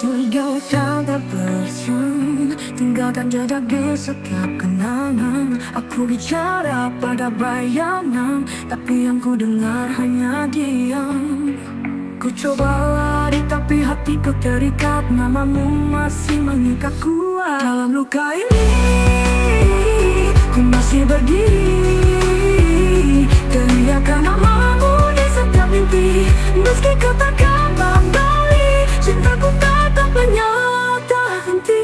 Tinggalkan tak bersun, tinggalkan jejak di setiap kenangan. Aku bicara pada bayangan, tapi yang ku dengar hanya diam. Ku coba lari tapi hatiku terikat, namamu masih mengikat kuat. Dalam luka ini, ku masih berdiri, teriakan namamu di setiap mimpi. Meski kau takkan kembali, cintaku tetap menyala tak henti.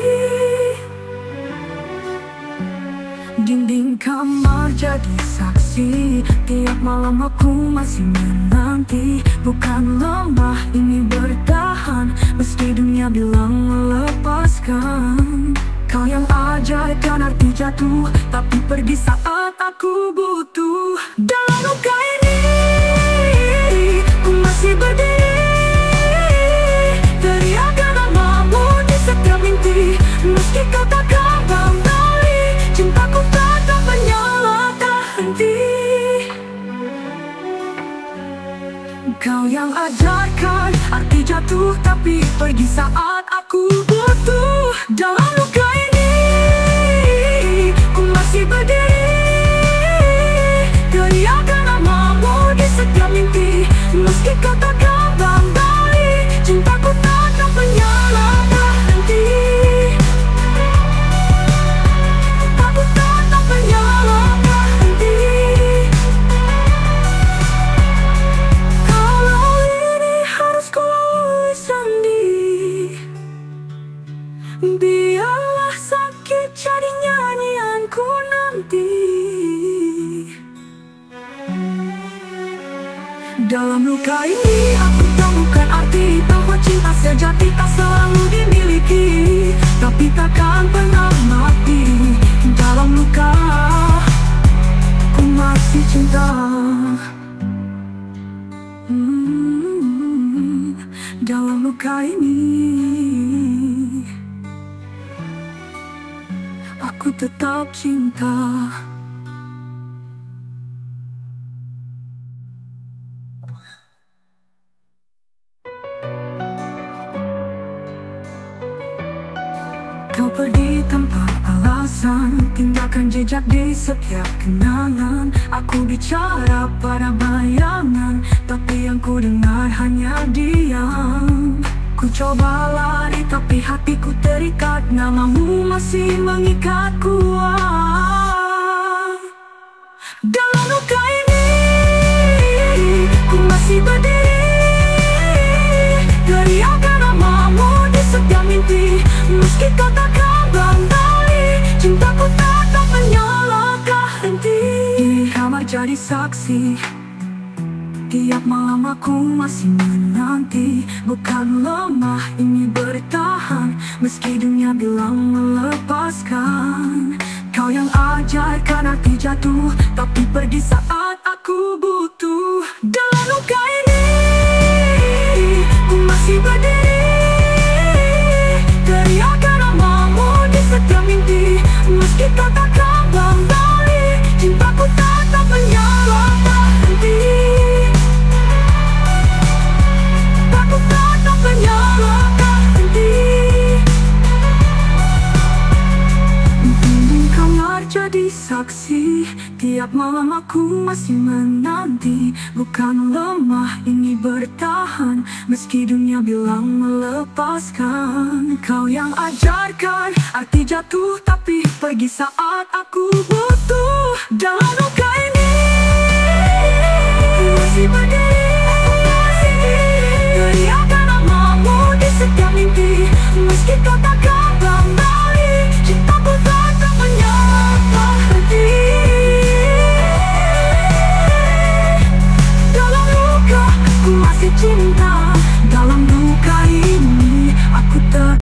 Dinding kamar jadi saksi, tiap malam aku masih menanti. Bukan lemah, ini bertahan, meski dunia bilang melepaskan. Kau yang ajarkan arti jatuh, tapi pergi saat aku butuh. Dalam luka ini, ku masih berdiri, teriakan namamu di setiap mimpi. Meski kau takkan kembali, cintaku tetap menyala tak henti. Kau yang ajarkan arti jatuh, tapi pergi saat aku butuh. Dalam luka ini, ku masih berdiri, teriakan namamu di setiap mimpi. Meski kau takkan kembali, cintaku tetap menyala tak henti. Aku tetap menyala tak henti. Kalau ini harus ku lalui sendiri, biarlah sakit jadi nyanyianku nanti. Dalam luka ini aku temukan arti bahwa cinta sejati tak selalu dimiliki, tapi takkan pernah mati. Dalam luka, ku masih cinta. Dalam luka ini, aku tetap cinta. Kau pergi tanpa alasan, tinggalkan jejak di setiap kenangan. Aku bicara pada bayangan, tapi yang ku dengar hanya diam. Ku coba lari tapi hatiku terikat, namamu masih mengikat kuat. Dalam luka ini, ku masih berdiri, teriakan namamu di setiap mimpi. Meski kau takkan kembali, cintaku tetap menyala tak henti. Di kamar jadi saksi, tiap malam aku masih menanti. Bukan lemah, ini bertahan, meski dunia bilang melepaskan. Kau yang ajarkan arti jatuh, tapi pergi saat aku butuh. Dalam luka ini, ku masih berdiri, teriakan namamu di setiap mimpi. Meski kau takkan kembali, cintaku tetap menyala tak henti. Aku tetap menyala tak henti. Dinding kamar jadi saksi, tiap malam aku masih menanti. Bukan lemah, ini bertahan, meski dunia bilang melepaskan. Kau yang ajarkan arti jatuh, tapi pergi saat aku butuh. Dalam luka ini, ku masih berdiri, teriakan namamu di setiap mimpi. Meski kau takkan kembali, cintaku tetap menyala tak henti. Dalam luka, ku masih cinta. Dalam luka ini, aku tetap.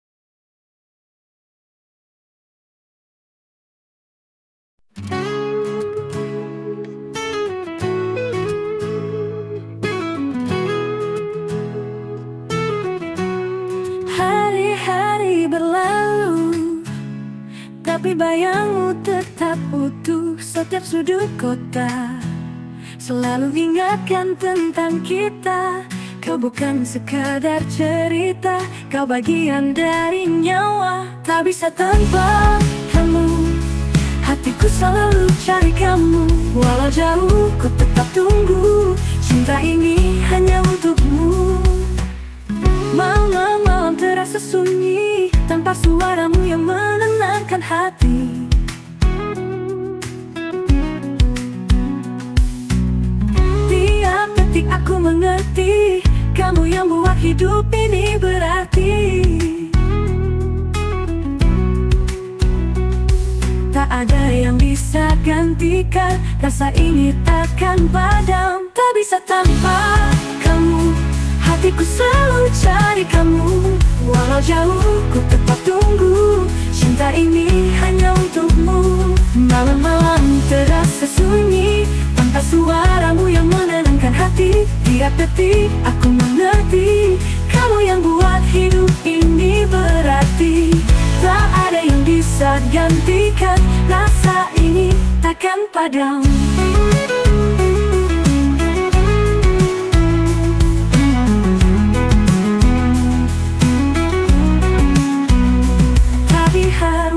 Hari-hari berlalu, tapi bayangmu tetap utuh. Setiap sudut kota selalu ingatkan tentang kita. Kau bukan sekadar cerita, kau bagian dari nyawa. Tak bisa tanpa kamu, hatiku selalu cari kamu. Walau jauh ku tetap tunggu, cinta ini hanya untukmu. Malam-malam terasa sunyi, tanpa suaramu yang menenangkan hati. Tiap detik aku mengerti, kamu yang buat hidup ini berarti. Tak ada yang bisa gantikan, rasa ini takkan padam. Tak bisa tanpa kamu, hatiku selalu cari kamu. Walau jauh ku tetap tunggu, cinta ini hanya untukmu. Malam-malam terasa sunyi, tanpa suaramu yang menenangkan hati. Tiap detik aku mengerti, kamu yang buat hidup ini berarti. Tak ada yang bisa gantikan, rasa ini takkan padam.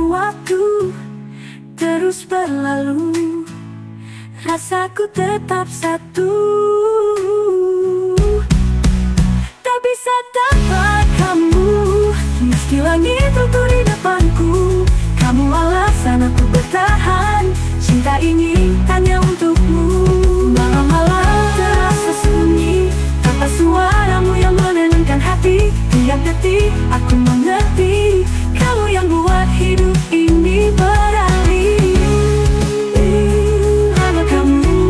Waktu terus berlalu, rasaku tetap satu. Tak bisa tanpa kamu, meski langit runtuh di depanku. Kamu alasan aku bertahan, cinta ini hanya untukmu. Malam-malam terasa sunyi, tanpa suaramu yang menenangkan hati. Tiap detik aku mengerti, kamu yang buat hidup ini berarti. Hanya kamu.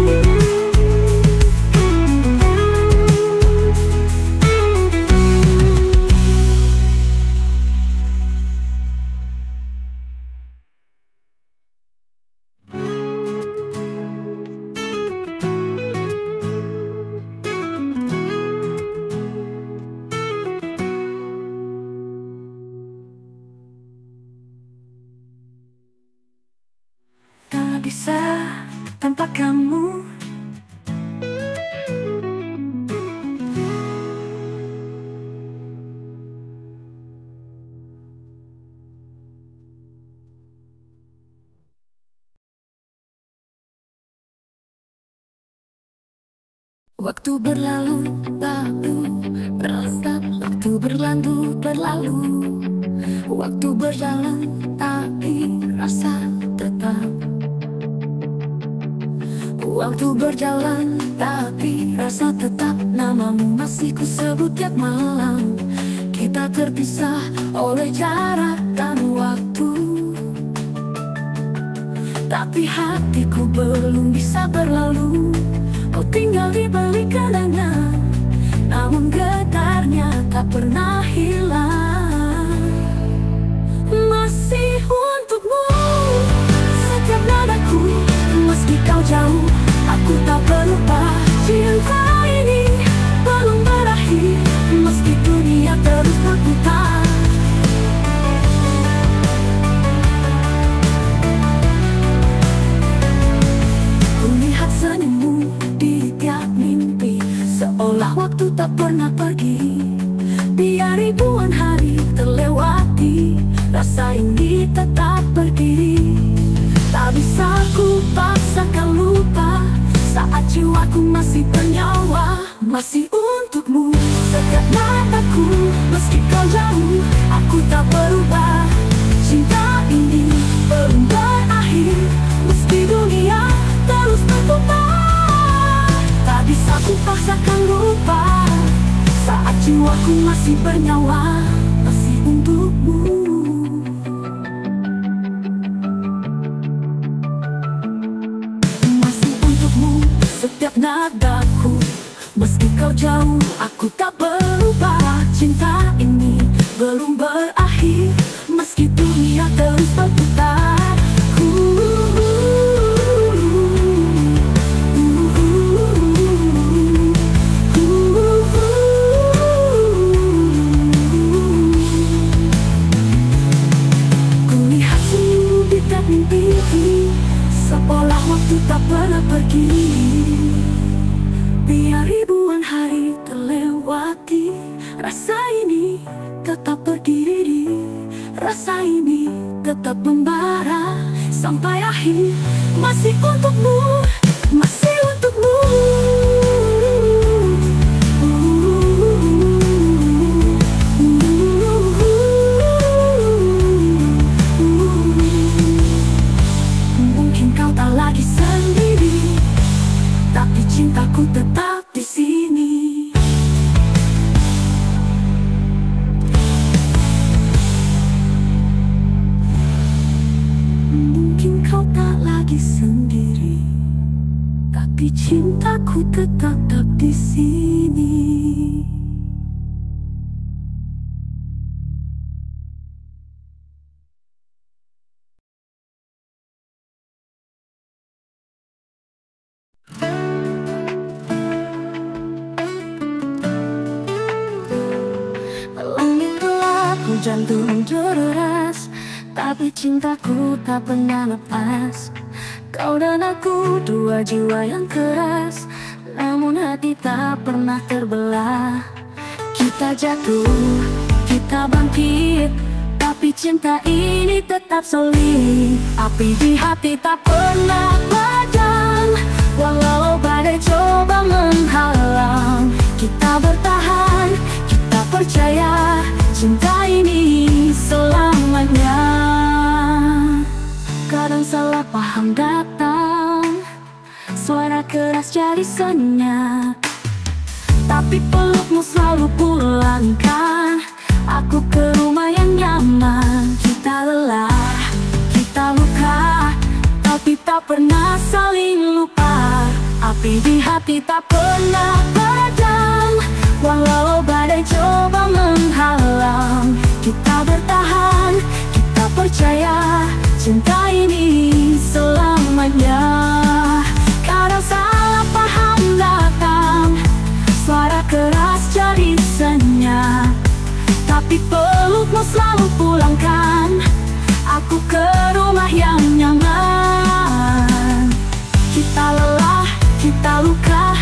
Bisa tanpa kamu. Waktu berlalu, berasa. Waktu berlalu. Waktu berjalan, tapi rasa tetap. Waktu berjalan, tapi rasa tetap. Namamu masih ku sebut tiap malam. Kita terpisah oleh jarak dan waktu, tapi hatiku belum bisa berlalu. Kau tinggal di balik kenangan, namun getarnya tak pernah hilang. Masih untukmu setiap nadaku, meski kau jauh, aku tak berubah. Cinta ini belum berakhir, meski dunia terus berputar. Kulihat senyummu di tiap mimpi, seolah waktu tak pernah pergi. Biar ribuan hari terlewati, rasa ini tetap berdiri. Tak bisa ku paksakan lupa, saat jiwaku masih bernyawa. Masih untukmu setiap mataku, meski kau jauh, aku tak berubah. Cinta ini belum berakhir, meski dunia terus berputar. Tak bisa ku paksakan lupa, saat jiwaku masih bernyawa. Masih untukmu. Setiap nadaku, meski kau jauh, aku tak berubah. Cinta ini belum berakhir, meski dunia terus berputar. Kulihat senyum di tiap mimpi, seolah waktu tak pernah pergi. Biar ribuan hari terlewat, lewati. Rasa ini tetap berdiri, rasa ini tetap membara sampai akhir. Masih untukmu, masih untukmu. Mungkin kau tak lagi sendiri, tapi cintaku tetap di sini. Mungkin kau tak lagi sendiri, tapi cintaku tetap di sini. Langit gelap, hujan turun deras, tapi cintaku tak pernah lepas. Kau dan aku dua jiwa yang keras, namun hati tak pernah terbelah. Kita jatuh, kita bangkit, tapi cinta ini tetap solid. Api di hati tak pernah padam, walau badai coba menghalang. Kita bertahan, kita percaya, cinta ini selamanya. Kadang salah paham datang, suara keras jadi senyap, tapi pelukmu selalu pulangkan aku ke rumah yang nyaman. Kita lelah, kita luka, tapi tak pernah saling lupa. Api di hati tak pernah padam, walau badai coba menghalang. Kita bertahan, kita percaya, cinta ini selamanya. Kadang salah paham datang, suara keras jadi senyap, tapi pelukmu selalu pulangkan aku ke rumah yang nyaman. Kita lelah, kita luka,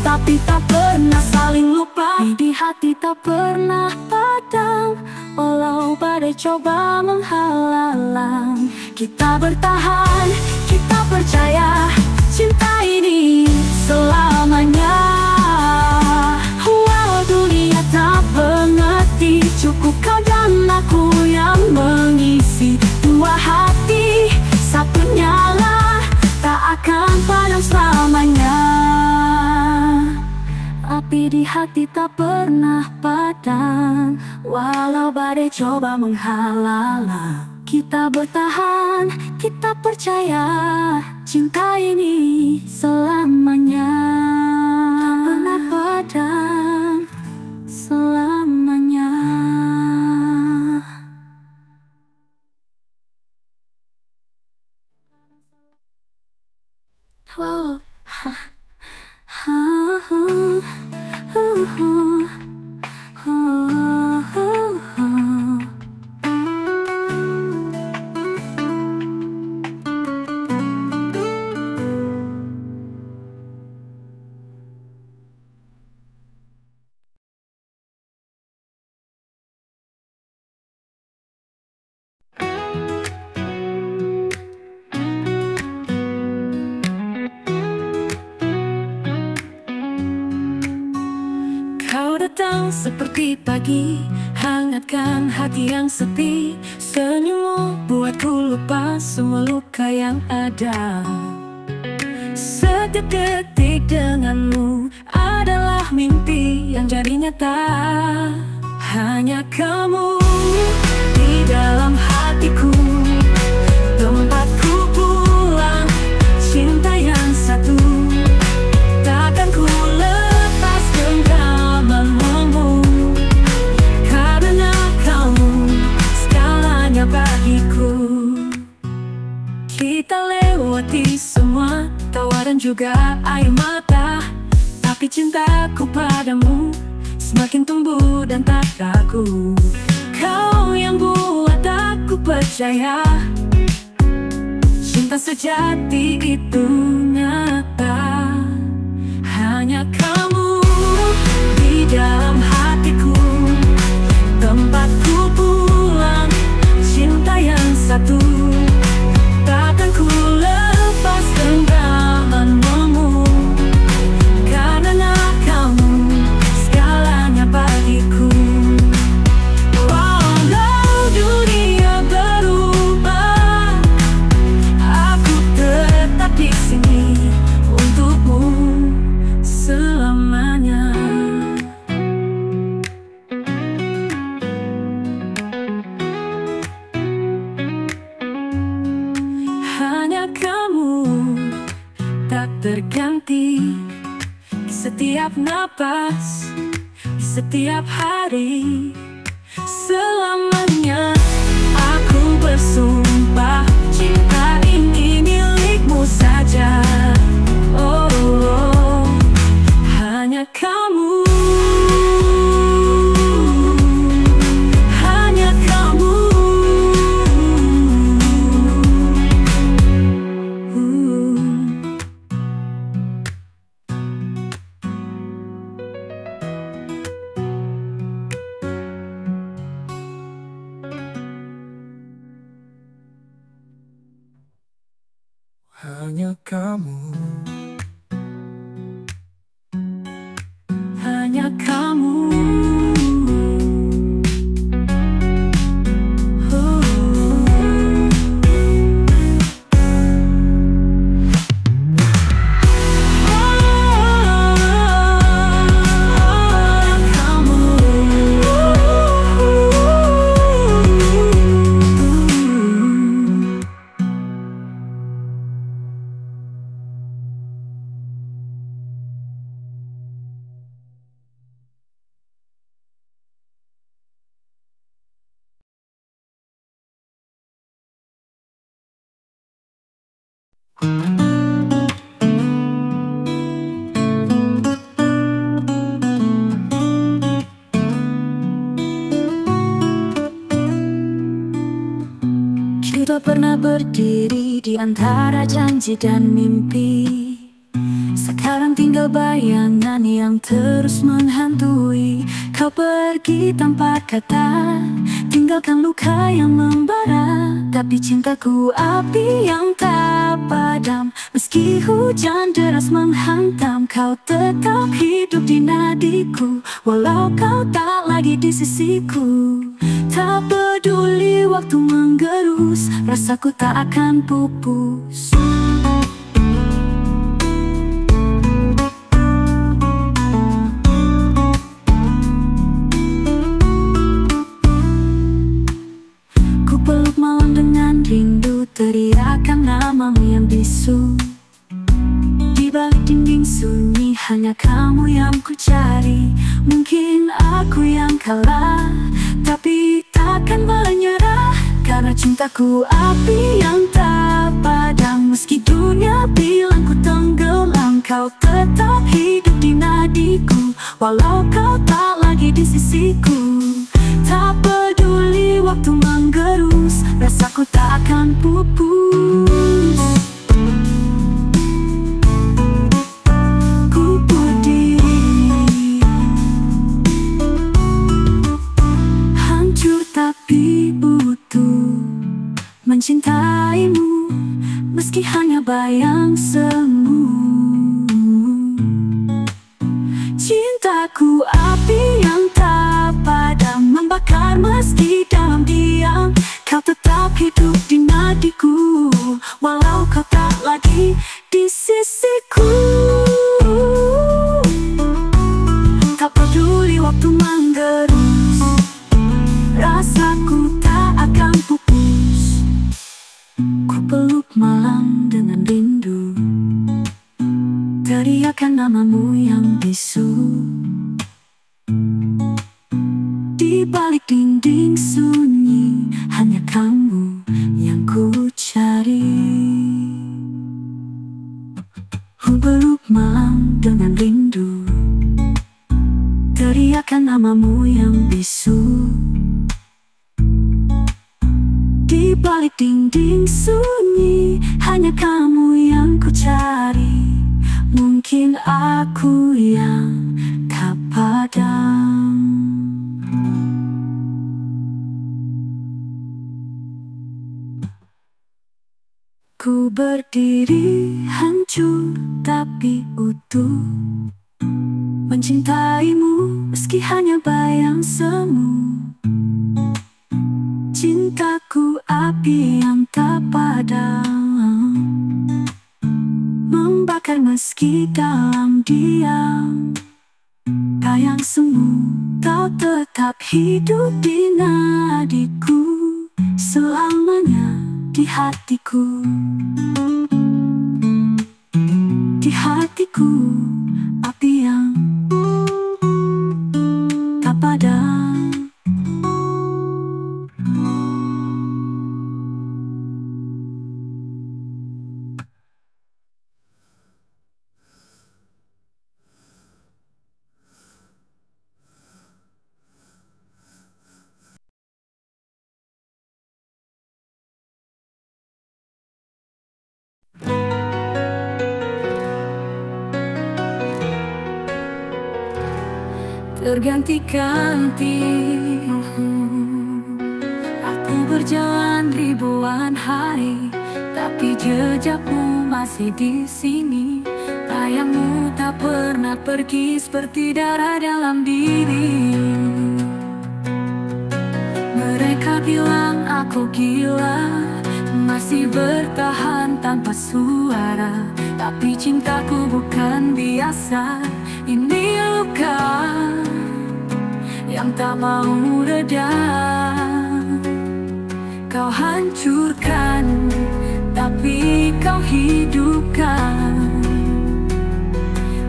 tapi tak pernah saling lupa. Di hati tak pernah padam, walau badai coba menghalang. Kita bertahan, kita percaya, cinta ini selamanya. Walau dunia tak mengerti, cukup kau dan aku yang mengisi. Dua hati, satu nyala, tak akan padam selamanya. Api di hati tak pernah padam, walau badai coba menghalang. Kita bertahan, kita percaya, cinta ini selamanya. Tak pernah padam selamanya. Wow. Datang seperti pagi, hangatkan hati yang sepi. Senyummu buatku lupa semua luka yang ada. Setiap detik denganmu adalah mimpi yang jadi nyata. Hanya kamu di dalam hatiku, tempatku pulang, cinta yang satu. Takkan ku lepas genggamanmu, karena kamu segalanya bagiku. Kita lewati semua tawa dan juga air mata, tapi cintaku padamu semakin tumbuh dan tak ragu. Kau yang buat aku percaya, cinta sejati itu nyata. Hanya kamu di setiap napas, setiap hari. Selamanya aku bersumpah, cinta ini milikmu saja. Oh, oh, hanya kamu, hanya kamu. Hanya kamu, hanya kamu. Kita pernah berdiri di antara janji dan mimpi. Sekarang tinggal bayangan yang terus menghantui. Kau pergi tanpa kata, tinggalkan luka yang membara. Tapi cintaku api yang tak padam. Meski hujan deras menghantam, kau tetap hidup di nadiku. Walau kau tak lagi di sisiku. Tak peduli waktu menggerus, rasaku tak akan pupus. Ku peluk malam dengan rindu, teriakan namamu yang bisu. Di balik dinding sunyi, hanya kamu yang ku cari. Mungkin aku yang kalah, tapi takkan menyerah. Karena cintaku api yang tak padam. Meski dunia bilang ku tenggelam, kau tetap hidup di nadiku. Walau kau tak lagi di sisiku. Tak peduli waktu menggerus, rasaku tak akan pupus. Ku berdiri, hancur tapi utuh, mencintaimu meski hanya bayang semu. Cintaku api yang tak padam, membakar meski dalam diam. Kau tetap hidup di nadiku, walau kau tak lagi di sisiku. Tak peduli waktu menggerus, rasaku tak akan pupus. Ku peluk malam dengan rindu, teriakan namamu yang bisu. Di balik dinding sunyi, hanya kamu yang ku cari. Ku peluk malam dengan rindu, teriakan namamu yang bisu. Di balik dinding sunyi, hanya kamu yang ku cari. Mungkin aku yang tak padam. Ku berdiri hancur tapi utuh, mencintaimu meski hanya bayang semu. Cintaku api yang tak padam, membakar meski dalam diam. Bayang semu, kau tetap hidup di nadiku. Selamanya di hatiku. Di hatiku, api yang terganti-ganti. Aku berjalan ribuan hari, tapi jejakmu masih di sini. Tayangmu tak pernah pergi seperti darah dalam diri. Mereka bilang aku gila, masih bertahan tanpa suara. Tapi cintaku bukan biasa, ini luka yang tak mau reda. Kau hancurkan, tapi kau hidupkan.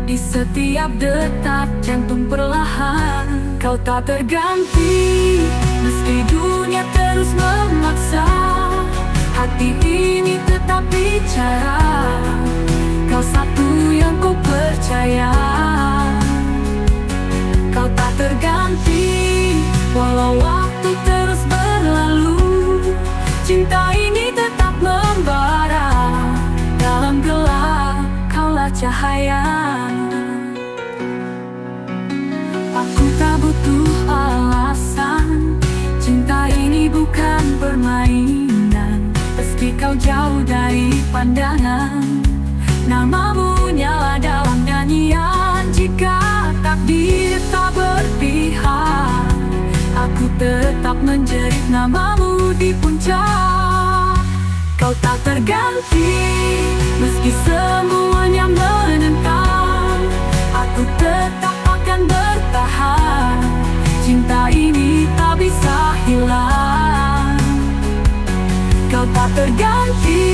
Di setiap detak jantung perlahan, kau tak terganti. Meski dunia terus memaksa, hati ini tetap bicara. Kau satu yang ku percaya. Kau tak terganti, walau waktu terus berlalu. Cinta ini tetap membara. Dalam gelap, kaulah cahaya. Aku tak butuh alasan, cinta ini bukan permainan. Meski kau jauh dari pandangan, namamu nyala dalam nyanyian. Jika takdir tak berpihak, aku tetap menjerit namamu di puncak. Kau tak terganti, meski semuanya menentang. Aku tetap akan bertahan. Cinta ini tak bisa hilang. Kau tak terganti,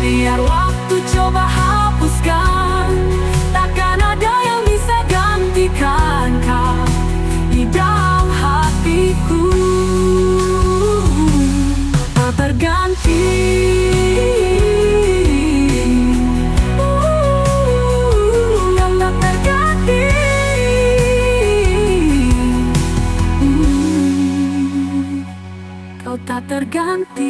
biar waktu coba hapuskan. Takkan ada yang bisa gantikan kau di dalam hatiku. Tak terganti. Kau tak terganti.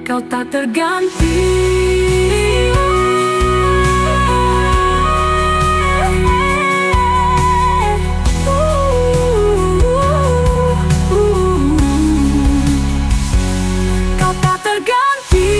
Kau tak terganti.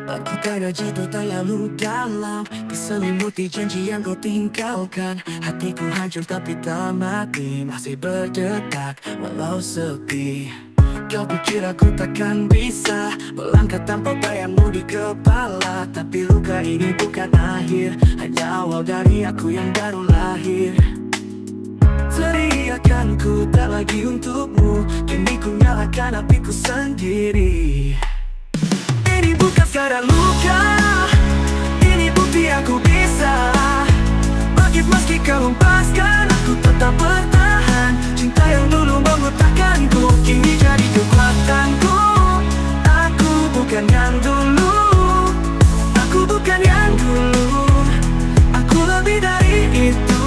Aku tak jatuh terlalu dalam, diselimuti janji yang kau tinggalkan. Hatiku hancur tapi tak mati, masih berdetak walau sepi. Kau pikir aku takkan bisa melangkah tanpa bayangmu di kepala. Tapi luka ini bukan akhir, hanya awal dari aku yang baru lahir. Teriakan ku tak lagi untukmu, kini ku nyalakan apiku sendiri. Ini bukan sekadar luka, ini bukti aku bisa bangkit meski kau hempaskan. Aku tetap bertahan, cinta yang dulu mengutahkanku kini jadi kekuatanku. Aku bukan yang dulu, aku bukan yang dulu, aku lebih dari itu.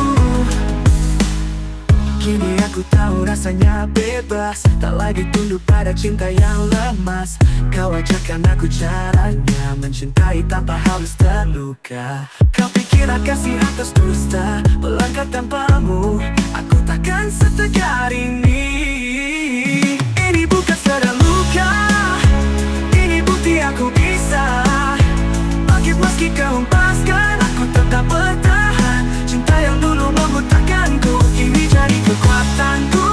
Kini aku tahu rasanya bebas, tak lagi tunduk pada cinta yang lemas. Kau ajarkan aku caranya mencintai tanpa harus terluka. Kau pikir kasih atas dusta, melangkah tanpamu aku takkan setegar ini. Ini bukan sekadar luka, ini bukti aku bisa bangkit meski kau hempaskan. Aku tetap bertahan, cinta yang dulu mengutahkanku kini jadi kekuatanku.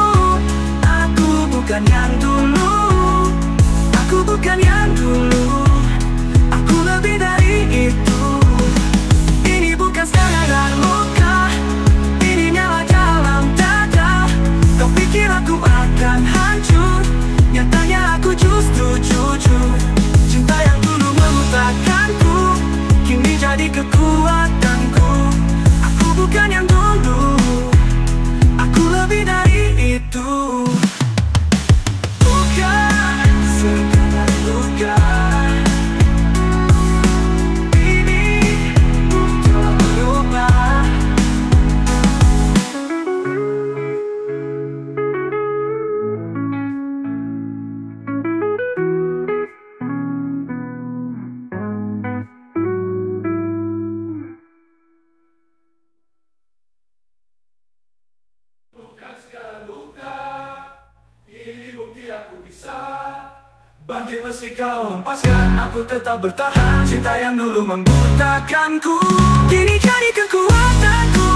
Bangkit meski kau hempaskan, aku tetap bertahan. Cinta yang dulu membutakanku kini jadi kekuatanku.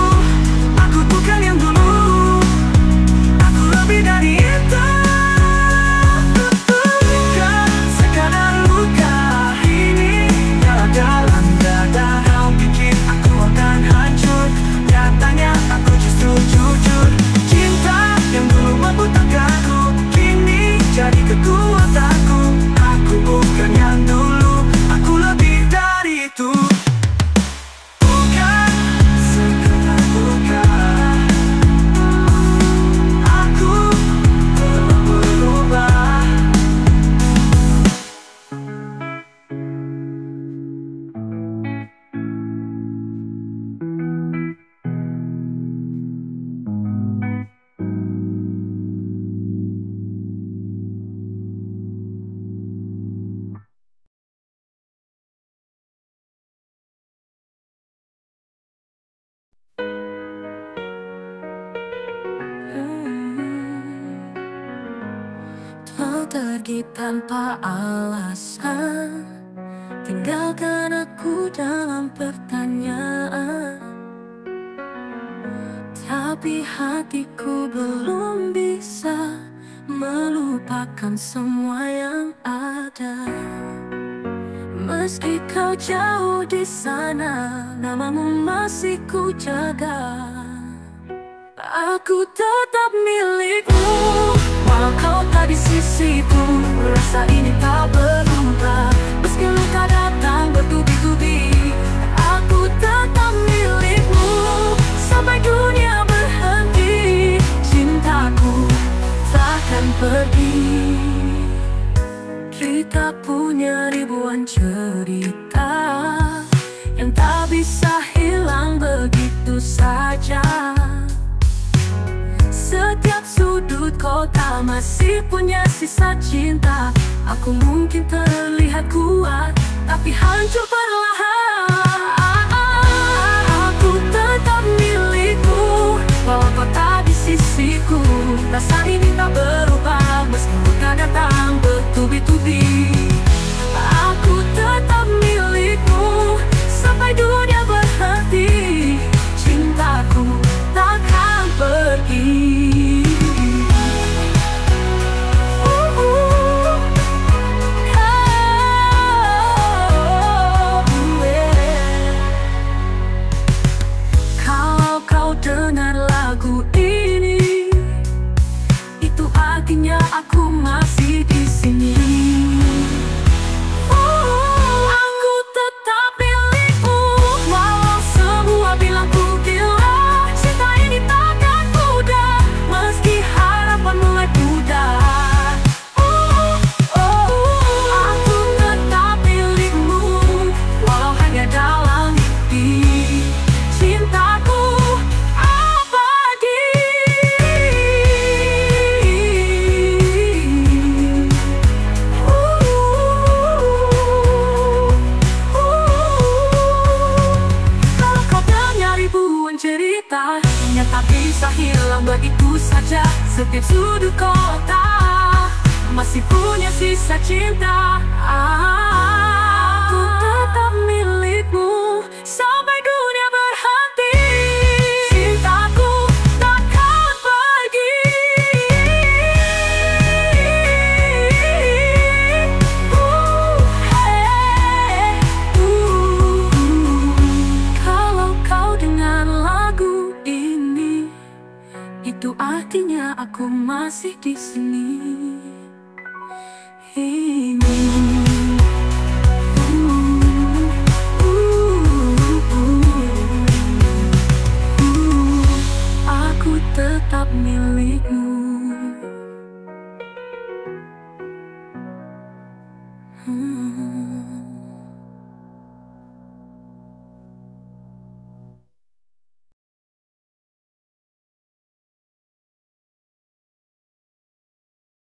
Aku bukan yang dulu, aku lebih dari itu. Bukan sekadar luka, ini nyala dalam dada. Kau pikir aku akan hancur, nyatanya aku justru jujur. Cinta yang dulu membutakanku kini jadi kekuatanku. Aku bukan yang dulu, aku lebih dari itu. Bukan sekedar luka, aku telah berubah. Kau pergi tanpa alasan, tinggalkan aku dalam pertanyaan. Tapi hatiku belum bisa melupakan semua yang ada. Meski kau jauh di sana, namamu masih ku jaga. Aku tetap milikmu, walau kau tak di sisiku. Rasa ini tak berubah, meski luka datang bertubi-tubi. Aku tetap milikmu, sampai dunia berhenti. Cintaku takkan pergi. Kita punya ribuan cerita yang tak bisa hilang begitu saja. Setiap sudut kota masih punya sisa cinta. Aku mungkin terlihat kuat, tapi hancur perlahan. Aku tetap milikmu, walau kau tak di sisiku. Rasa ini tak berubah, meski luka datang bertubi-tubi. Aku tetap milikmu, sampai dunia berhenti. Cintaku takkan pergi. Kalau kau dengar lagu ini, itu artinya aku masih di sini. Aku tetap milikmu, walau semua bilang ku gila. Cinta ini takkan mudah, meski harapan mulai pudar. Aku tetap milikmu, walau hanya dalam mimpi. Cintaku abadi. Kalau kau dengar ribuan cerita yang tak bisa hilang begitu saja. Setiap sudut kota masih punya sisa cinta. Aku tetap milikmu, sampai dunia berhenti. Cintaku takkan pergi. Kalau kau dengar lagu ini, itu artinya aku masih di sini.